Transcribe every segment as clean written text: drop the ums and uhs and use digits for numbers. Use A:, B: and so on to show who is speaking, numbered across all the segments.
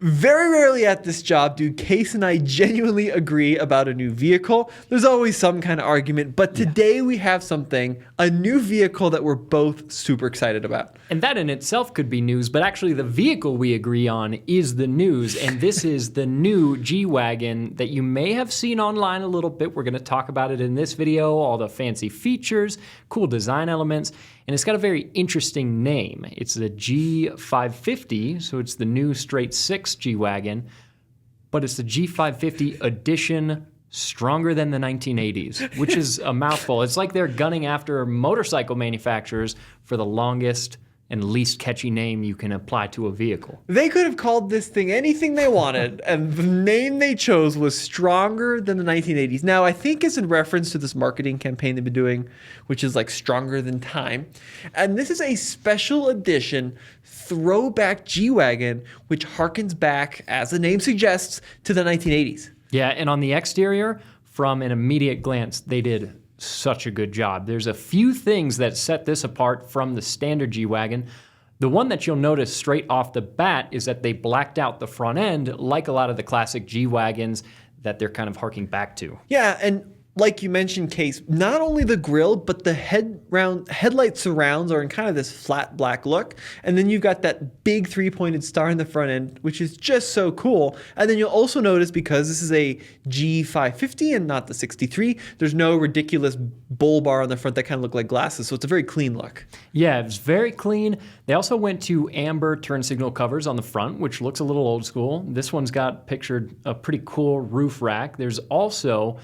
A: Very rarely at this job do Case and I genuinely agree about a new vehicle. There's always some kind of argument, but today we have a new vehicle that we're both super excited about.
B: And that in itself could be news, but actually the vehicle we agree on is the news, and this is the new G-Wagon that you may have seen online a little bit. We're going to talk about it in this video, all the fancy features, cool design elements, and it's got a very interesting name. It's the G550, so it's the new straight six G-Wagon, but it's the G550 edition stronger than the 1980s, which is a mouthful. It's like they're gunning after motorcycle manufacturers for the longest and least catchy name you can apply to a vehicle.
A: They could have called this thing anything they wanted, and the name they chose was stronger than the 1980s. Now, I think it's in reference to this marketing campaign they've been doing, which is like stronger than time. And this is a special edition throwback G-Wagon, which harkens back, as the name suggests, to the 1980s.
B: Yeah, and on the exterior, from an immediate glance, they did such a good job. There's a few things that set this apart from the standard G-Wagon. The one that you'll notice straight off the bat is that they blacked out the front end like a lot of the classic G-Wagons that they're kind of harking back to.
A: Yeah, and like you mentioned, Case, not only the grille, but the headlight surrounds are in kind of this flat black look. And then you've got that big three-pointed star in the front end, which is just so cool. And then you'll also notice, because this is a G550 and not the 63, there's no ridiculous bull bar on the front that kind of look like glasses. So it's a very clean look.
B: Yeah, it's very clean. They also went to amber turn signal covers on the front, which looks a little old school. This one's got pictured a pretty cool roof rack. There's also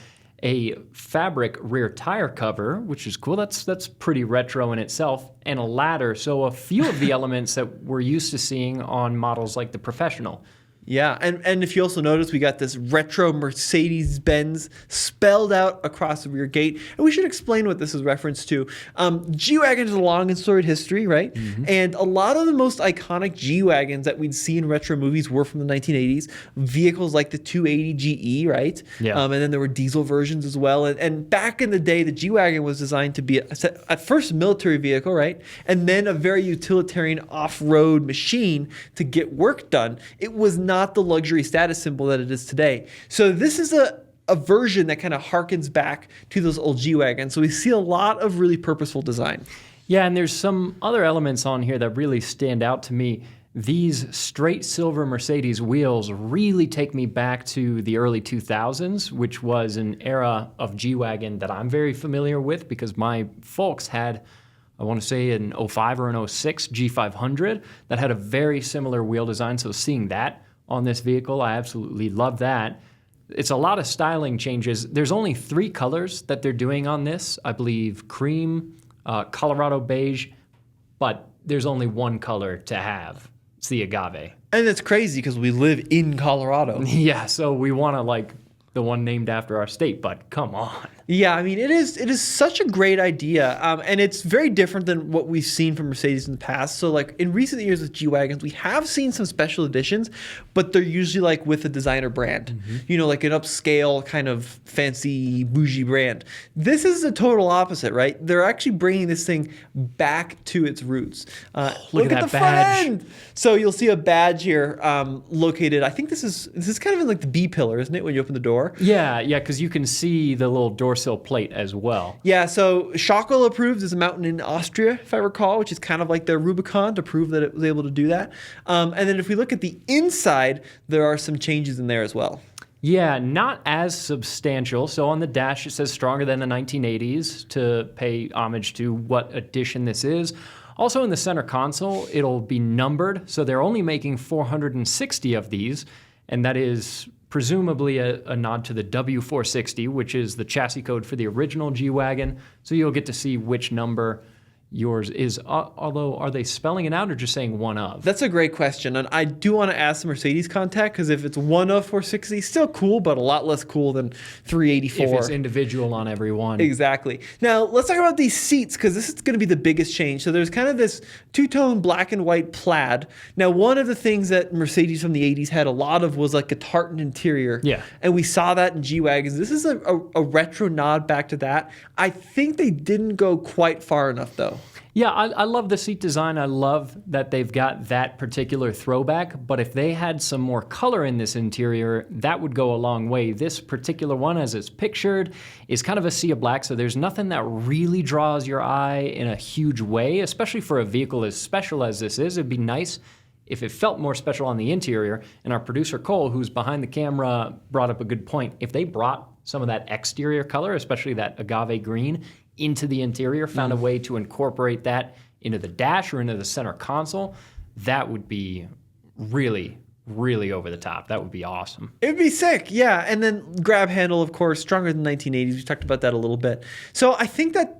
B: a fabric rear tire cover, which is cool. That's pretty retro in itself, and a ladder. So a few of the elements that we're used to seeing on models like the Professional.
A: Yeah, and if you also notice, we got this retro Mercedes-Benz spelled out across the rear gate. And we should explain what this is reference to. G-Wagon has a long and storied history, right? Mm-hmm. And a lot of the most iconic G-Wagons that we'd see in retro movies were from the 1980s. Vehicles like the 280 GE, right?
B: Yeah.
A: And then there were diesel versions as well. And back in the day, the G-Wagon was designed to be, at first, a military vehicle, right? And then a very utilitarian off-road machine to get work done. It was not the luxury status symbol that it is today. So this is a version that kind of harkens back to those old G-Wagons. So we see a lot of really purposeful design.
B: Yeah, and there's some other elements on here that really stand out to me. These straight silver Mercedes wheels really take me back to the early 2000s, which was an era of G-Wagon that I'm very familiar with because my folks had, I want to say, an 05 or an 06 G500 that had a very similar wheel design. So seeing that on this vehicle, I absolutely love that. It's a lot of styling changes. There's only 3 colors that they're doing on this. I believe cream, Colorado beige, but there's only one color to have. It's the agave.
A: And it's crazy because we live in Colorado.
B: Yeah, so we want to like the one named after our state, but come on.
A: Yeah, I mean, it is such a great idea, and it's very different than what we've seen from Mercedes in the past. So, like, in recent years with G-Wagons, we have seen some special editions, but they're usually, like, with a designer brand. Mm-hmm. You know, like an upscale kind of fancy bougie brand. This is the total opposite, right? They're actually bringing this thing back to its roots. Look at the front end! So you'll see a badge here located, I think this is kind of in, like, the B pillar, isn't it, when you open the door?
B: Yeah, because you can see the little door sill plate as well.
A: Yeah, so Schockel approved is a mountain in Austria, if I recall, which is kind of like their Rubicon to prove that it was able to do that. And then if we look at the inside, there are some changes in there as well.
B: Yeah, not as substantial. So on the dash, it says stronger than the 1980s to pay homage to what edition this is. Also in the center console, it'll be numbered. So they're only making 460 of these, and that is presumably a nod to the W460, which is the chassis code for the original G-Wagon. So you'll get to see which number yours is, although are they spelling it out or just saying one of?
A: That's a great question, and I do want to ask the Mercedes contact, because if it's one of 460, still cool, but a lot less cool than 384.
B: If it's individual on every one.
A: Exactly. Now, let's talk about these seats, because this is going to be the biggest change. So there's kind of this two-tone black and white plaid. Now, one of the things that Mercedes from the 80s had a lot of was like a tartan interior.
B: Yeah.
A: And we saw that in G-Wagons. This is a retro nod back to that. I think they didn't go quite far enough, though.
B: Yeah, I love the seat design. I love that they've got that particular throwback, but if they had some more color in this interior, that would go a long way. This particular one, as it's pictured, is kind of a sea of black, so there's nothing that really draws your eye in a huge way, especially for a vehicle as special as this is. It'd be nice if it felt more special on the interior, and our producer Cole, who's behind the camera, brought up a good point. If they brought some of that exterior color, especially that agave green, into the interior, found a way to incorporate that into the dash or into the center console, that would be really, really over the top. That would be awesome.
A: It'd be sick, yeah. And then grab handle, of course, stronger than 1980s. We talked about that a little bit. So I think that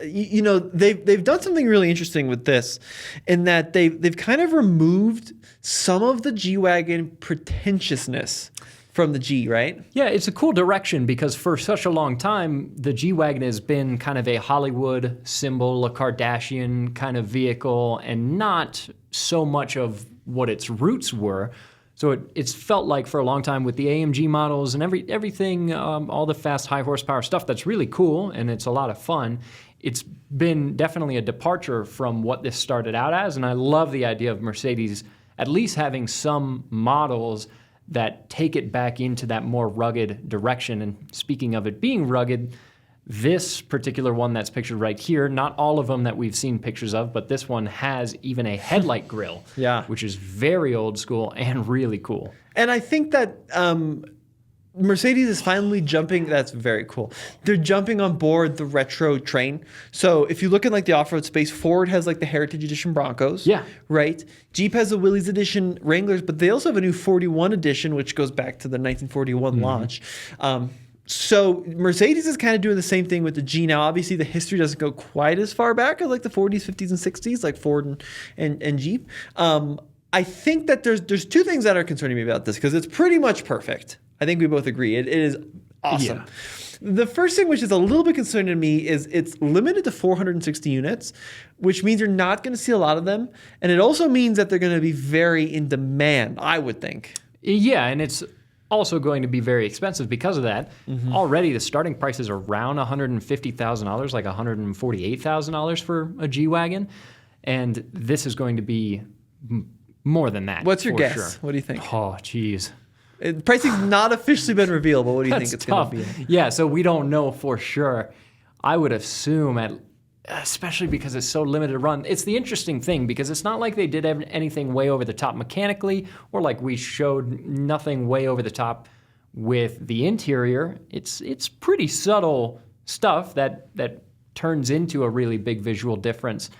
A: they've done something really interesting with this, in that they've kind of removed some of the G-Wagon pretentiousness from the G, right?
B: Yeah, it's a cool direction because for such a long time, the G-Wagon has been kind of a Hollywood symbol, a Kardashian kind of vehicle, and not so much of what its roots were. So it's felt like for a long time with the AMG models and everything, all the fast, high horsepower stuff that's really cool and it's a lot of fun. It's been definitely a departure from what this started out as, and I love the idea of Mercedes at least having some models that take it back into that more rugged direction. And speaking of it being rugged, this particular one that's pictured right here, not all of them that we've seen pictures of, but this one has even a headlight grille, which is very old school and really cool.
A: And I think that Mercedes is finally jumping. That's very cool. They're jumping on board the retro train. So if you look at like the off-road space, Ford has like the Heritage Edition Broncos.
B: Yeah.
A: Right. Jeep has the Willys Edition Wranglers, but they also have a new 41 edition, which goes back to the 1941 launch. So Mercedes is kind of doing the same thing with the G. Now, obviously, the history doesn't go quite as far back as like the 40s, 50s, and 60s, like Ford and Jeep. I think that there's two things that are concerning me about this, because it's pretty much perfect. I think we both agree. It is awesome.
B: Yeah.
A: The first thing, which is a little bit concerning to me, is it's limited to 460 units, which means you're not going to see a lot of them. And it also means that they're going to be very in demand, I would think.
B: Yeah, and it's also going to be very expensive because of that. Already the starting price is around $150,000, like $148,000 for a G-Wagon. And this is going to be more than that.
A: What's your guess?
B: Sure.
A: What do you think?
B: Oh, geez.
A: Pricing's not officially been revealed, but what do you think it's going to be?
B: Yeah, so we don't know for sure. I would assume, especially because it's so limited run, it's the interesting thing because it's not like they did anything way over the top mechanically, or like we showed nothing way over the top with the interior. It's pretty subtle stuff that turns into a really big visual difference.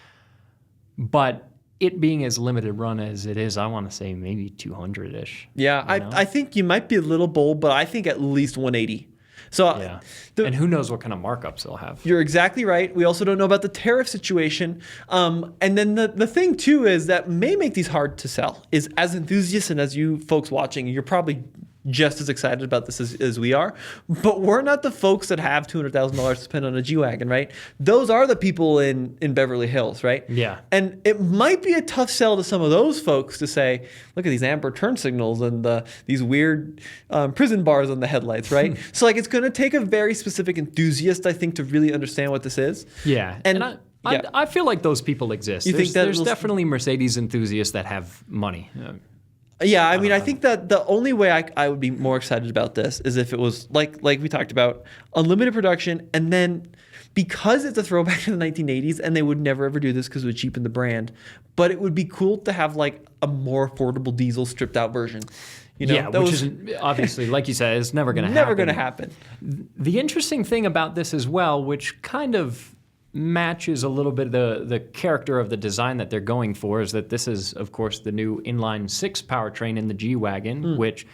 B: But it being as limited run as it is, I want to say maybe 200-ish.
A: Yeah, I think you might be a little bold, but I think at least 180. So,
B: yeah. And who knows what kind of markups they'll have.
A: You're exactly right. We also don't know about the tariff situation. And then the thing, too, is that may make these hard to sell, is as enthusiasts and as you folks watching, you're probably just as excited about this as we are. But we're not the folks that have $200,000 to spend on a G-Wagon, right? Those are the people in Beverly Hills, right?
B: Yeah.
A: And it might be a tough sell to some of those folks to say, look at these amber turn signals and these weird prison bars on the headlights, right? So like it's going to take a very specific enthusiast, I think, to really understand what this is.
B: Yeah. And I feel like those people exist. There's definitely Mercedes enthusiasts that have money.
A: Yeah, I mean, I think that the only way I would be more excited about this is if it was like we talked about, unlimited production, and then because it's a throwback to the 1980s, and they would never ever do this because it would cheapen the brand, but it would be cool to have like a more affordable diesel stripped out version. You know,
B: yeah, which is obviously, like you said, it's never going to happen.
A: Never going to happen.
B: The interesting thing about this as well, which kind of matches a little bit the character of the design that they're going for, is that this is, of course, the new Inline-6 powertrain in the G-Wagon, which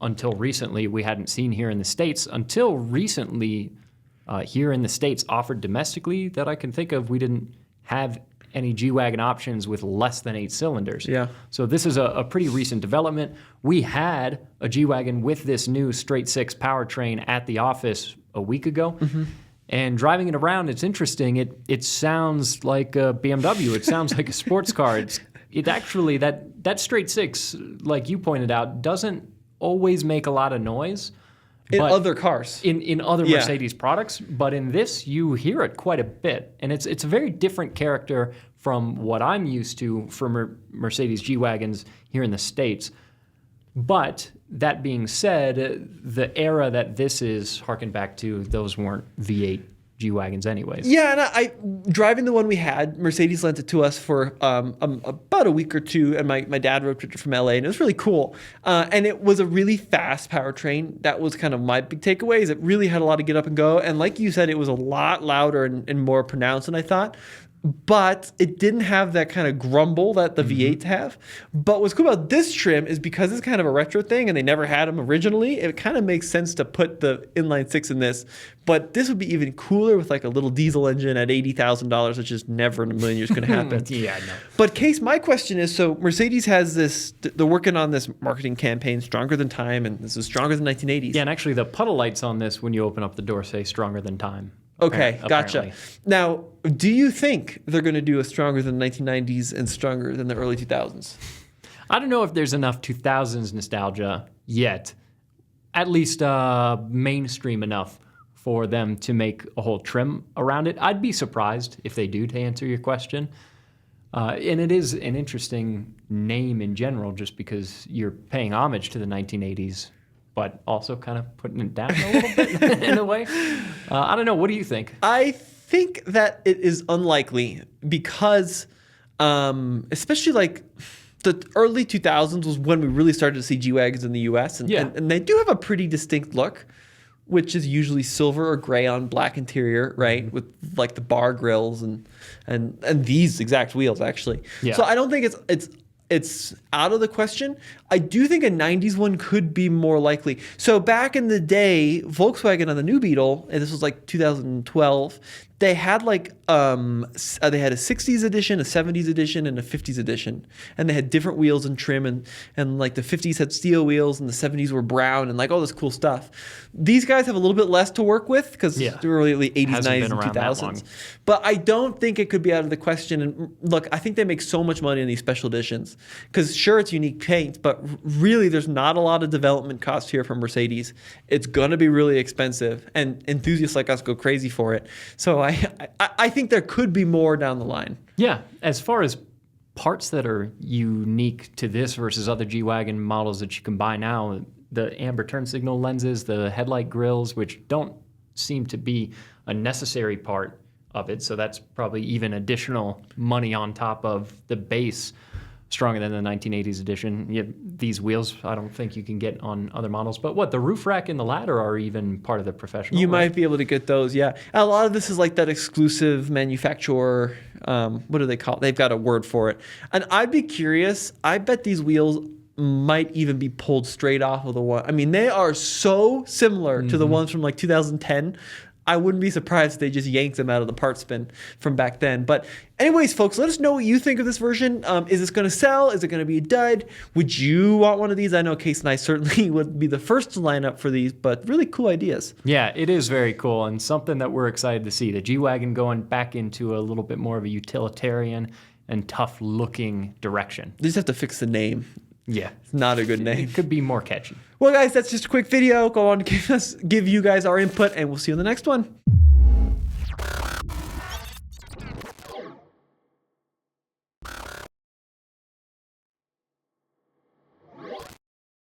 B: until recently we hadn't seen here in the States. Until recently, here in the States, offered domestically that I can think of, we didn't have any G-Wagon options with less than 8 cylinders.
A: Yeah.
B: So this is a pretty recent development. We had a G-Wagon with this new straight-six powertrain at the office a week ago. And driving it around, it's interesting. It sounds like a BMW. It sounds like a sports car. It actually, that straight six, like you pointed out, doesn't always make a lot of noise.
A: In other cars.
B: In other Mercedes products, but in this, you hear it quite a bit. And it's a very different character from what I'm used to for Mercedes G-Wagons here in the States. But that being said, the era that this is harkened back to, those weren't V8 G-Wagons anyways.
A: Yeah, and I driving the one we had, Mercedes lent it to us for about a week or two, and my dad road tripped it from LA, and it was really cool. And it was a really fast powertrain. That was kind of my big takeaway, is it really had a lot of get up and go. And like you said, it was a lot louder and more pronounced than I thought. But it didn't have that kind of grumble that the V8s have. But what's cool about this trim is because it's kind of a retro thing and they never had them originally, it kind of makes sense to put the inline-six in this. But this would be even cooler with like a little diesel engine at $80,000, which is never in a million years going to happen.
B: Yeah, I know.
A: But Case, my question is, so Mercedes has this, they're working on this marketing campaign, Stronger Than Time, and this is Stronger Than 1980s.
B: Yeah, and actually the puddle lights on this, when you open up the door, say Stronger Than Time.
A: Okay, gotcha.
B: Apparently.
A: Now, do you think they're going to do a Stronger Than 1990s and Stronger Than the early 2000s?
B: I don't know if there's enough 2000s nostalgia yet, at least mainstream enough for them to make a whole trim around it. I'd be surprised if they do, to answer your question. And it is an interesting name in general, just because you're paying homage to the 1980s, but also kind of putting it down a little bit in a way. I don't know. What do you think?
A: I think that it is unlikely because, especially like the early 2000s was when we really started to see G-Wagons in the US. And they do have a pretty distinct look, which is usually silver or gray on black interior, right? With like the bar grills and these exact wheels, actually.
B: Yeah.
A: So I don't think it's out of the question. I do think a 90s one could be more likely. So back in the day, Volkswagen on the New Beetle, and this was like 2012, they had like they had a 60s edition, a 70s edition, and a 50s edition, and they had different wheels and trim, and like the 50s had steel wheels and the 70s were brown and like all this cool stuff. These guys have a little bit less to work with because they're really 80s, 90s, and 2000s. But I don't think it could be out of the question. And look, I think they make so much money in these special editions because sure, it's unique paint, but really there's not a lot of development cost here from Mercedes. It's gonna be really expensive, and enthusiasts like us go crazy for it. So I think there could be more down the line.
B: Yeah, as far as parts that are unique to this versus other G-Wagon models that you can buy now, the amber turn signal lenses, the headlight grills, which don't seem to be a necessary part of it, so that's probably even additional money on top of the base. Stronger Than the 1980s edition. These wheels, I don't think you can get on other models. But what, the roof rack and the ladder are even part of the professional?
A: You might be able to get those, yeah. A lot of this is like that exclusive manufacturer, what do they call it? They've got a word for it. And I'd be curious, I bet these wheels might even be pulled straight off of the one. I mean, they are so similar to the ones from like 2010. I wouldn't be surprised if they just yanked them out of the parts bin from back then. But anyways, folks, let us know what you think of this version. Is this going to sell? Is it going to be a dud? Would you want one of these? I know Case and I certainly would be the first to line up for these, but really cool ideas.
B: Yeah, it is very cool and something that we're excited to see. The G-Wagon going back into a little bit more of a utilitarian and tough-looking direction.
A: They just have to fix the name.
B: Yeah.
A: It's not a good name.
B: It could be more catchy.
A: Well, guys, that's just a quick video. Go on to give you guys our input, and we'll see you in the next one.